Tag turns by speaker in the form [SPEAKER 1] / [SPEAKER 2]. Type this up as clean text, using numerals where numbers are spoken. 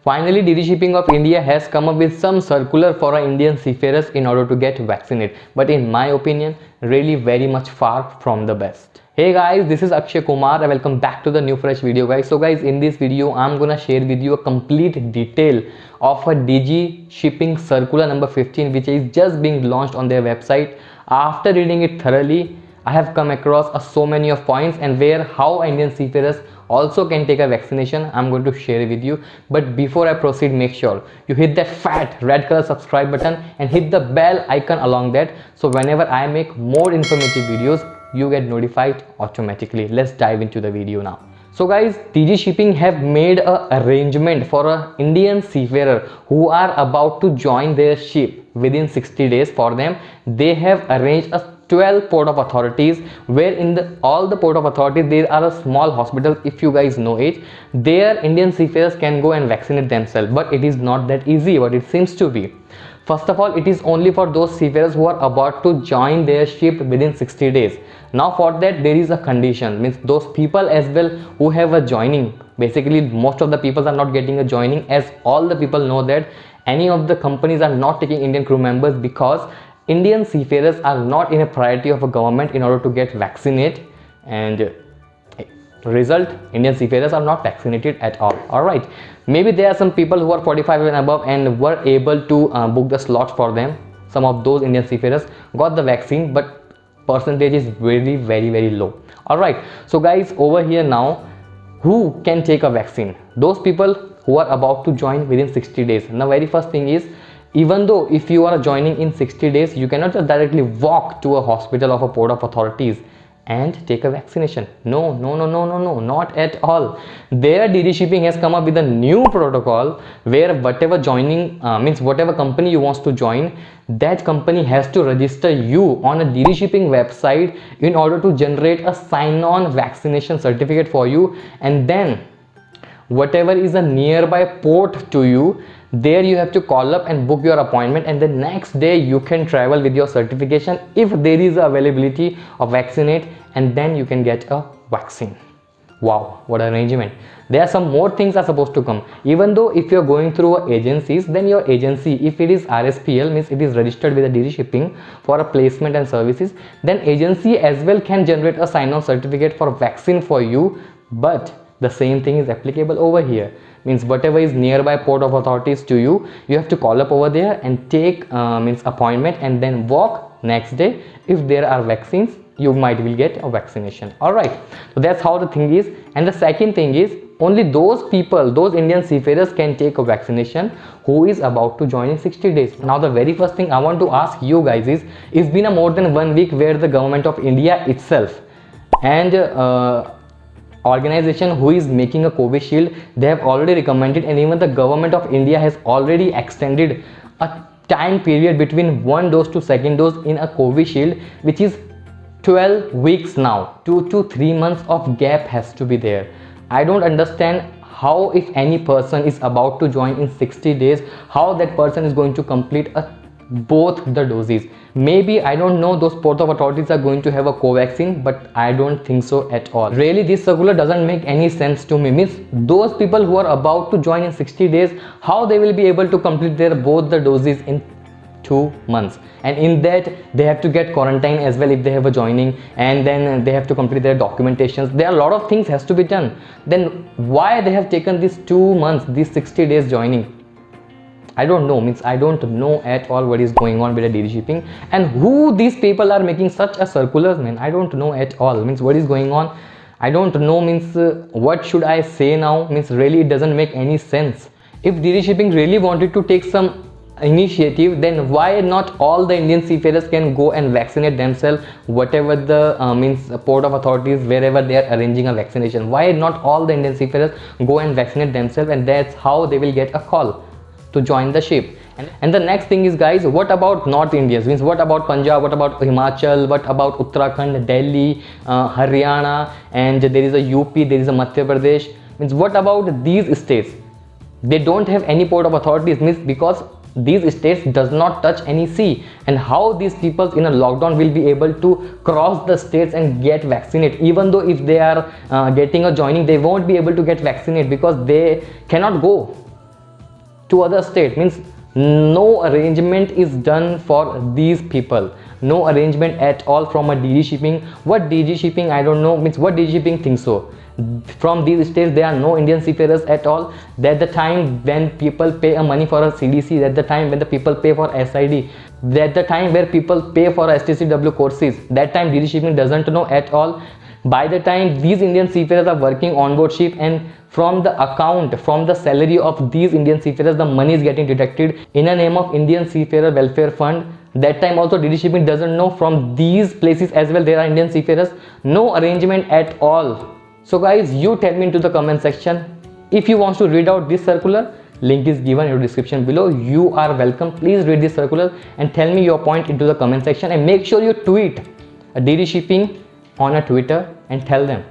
[SPEAKER 1] Finally, DD Shipping of India has come up with some circular for our Indian seafarers in order to get vaccinated. But in my opinion, really very much far from the best. Hey guys, this is Akshay Kumar and welcome back to the new fresh video guys. So guys, in this video, I'm gonna share with you a complete detail of a DG Shipping circular number 15 which is just being launched on their website. After reading it thoroughly, I have come across so many of points and where how Indian seafarers also can take a vaccination. I'm going to share it with you. But before I proceed, make sure you hit that fat red color subscribe button and hit the bell icon along that, so whenever I make more informative videos, you get notified automatically. Let's dive into the video now. So guys, DG Shipping have made a arrangement for an Indian seafarer who are about to join their ship within 60 days. For them, they have arranged a 12 port of authorities where in all the port of authorities there are a small hospital. If you guys know it, there Indian seafarers can go and vaccinate themselves, but it is not that easy what it seems to be. First of all, it is only for those seafarers who are about to join their ship within 60 days. Now for that there is a condition, means those people as well who have a joining, basically most of the people are not getting a joining, as all the people know that any of the companies are not taking Indian crew members because Indian seafarers are not in a priority of a government in order to get vaccinated, and result, Indian seafarers are not vaccinated at all. All right, maybe there are some people who are 45 and above and were able to book the slots for them. Some of those Indian seafarers got the vaccine, but percentage is very low. All right, so guys, over here now, who can take a vaccine? Those people who are about to join within 60 days. Now very first thing is, even though if you are joining in 60 days, you cannot just directly walk to a hospital of a port of authorities and take a vaccination. No, not at all. There DD Shipping has come up with a new protocol where whatever joining means whatever company you want to join, that company has to register you on a DD Shipping website in order to generate a sign-on vaccination certificate for you, and then whatever is a nearby port to you, there you have to call up and book your appointment, and the next day you can travel with your certification if there is availability of vaccinate, and then you can get a vaccine. Wow, what an arrangement. There are some more things are supposed to come. Even though if you're going through agencies, then your agency, if it is RSPL, means it is registered with a DD Shipping for a placement and services, then agency as well can generate a sign-on certificate for vaccine for you. But the same thing is applicable over here, means whatever is nearby port of authorities to you, you have to call up over there and take means appointment, and then walk next day. If there are vaccines, you might will get a vaccination. All right, so that's how the thing is. And the second thing is, only those people, those Indian seafarers can take a vaccination who is about to join in 60 days. Now the very first thing I want to ask you guys is, it's been a more than 1 week where the government of India itself and organization who is making a Covishield, they have already recommended, and even the government of India has already extended a time period between one dose to second dose in a Covishield, which is 12 weeks now. 2 to 3 months of gap has to be there. I don't understand how, if any person is about to join in 60 days, how that person is going to complete both the doses. Maybe, I don't know, those port of authorities are going to have a Covaxin, but I don't think so at all. Really, this circular doesn't make any sense to me. Means those people who are about to join in 60 days, how they will be able to complete their both the doses in 2 months, and in that they have to get quarantine as well if they have a joining, and then they have to complete their documentations. There are a lot of things has to be done. Then why they have taken these 2 months, these 60 days joining? I don't know, means I don't know at all what is going on with the DD Shipping and who these people are making such a circulars, man. I don't know at all, means what is going on. I don't know, means what should I say now, means really it doesn't make any sense. If DD Shipping really wanted to take some initiative, then why not all the Indian seafarers can go and vaccinate themselves, whatever the means port of authorities, wherever they are arranging a vaccination? Why not all the Indian seafarers go and vaccinate themselves, and that's how they will get a call to join the ship? And the next thing is, guys, what about North Indians? Means what about Punjab, what about Himachal, what about Uttarakhand, Delhi, Haryana, and there is a UP, there is a Madhya Pradesh. Means what about these states? They don't have any port of authorities, means because these states does not touch any sea, and how these people in a lockdown will be able to cross the states and get vaccinated? Even though if they are getting a joining, they won't be able to get vaccinated because they cannot go. to other state. Means no arrangement is done for these people, no arrangement at all from a DG shipping. What DG shipping, I don't know, means what DG shipping thinks so. From these states there are no Indian seafarers at all. That the time when people pay a money for a CDC, that the time when the people pay for SID, that the time where people pay for STCW courses, that time DG shipping doesn't know at all. By the time these Indian seafarers are working on board ship, and from the account, from the salary of these Indian seafarers, the money is getting deducted in a name of Indian Seafarer Welfare Fund. That time also DG shipping doesn't know from these places as well there are Indian seafarers. No arrangement at all. So guys, you tell me into the comment section. If you want to read out this circular, link is given in the description below. You are welcome. Please read this circular and tell me your point into the comment section, and make sure you tweet DG shipping on a Twitter and tell them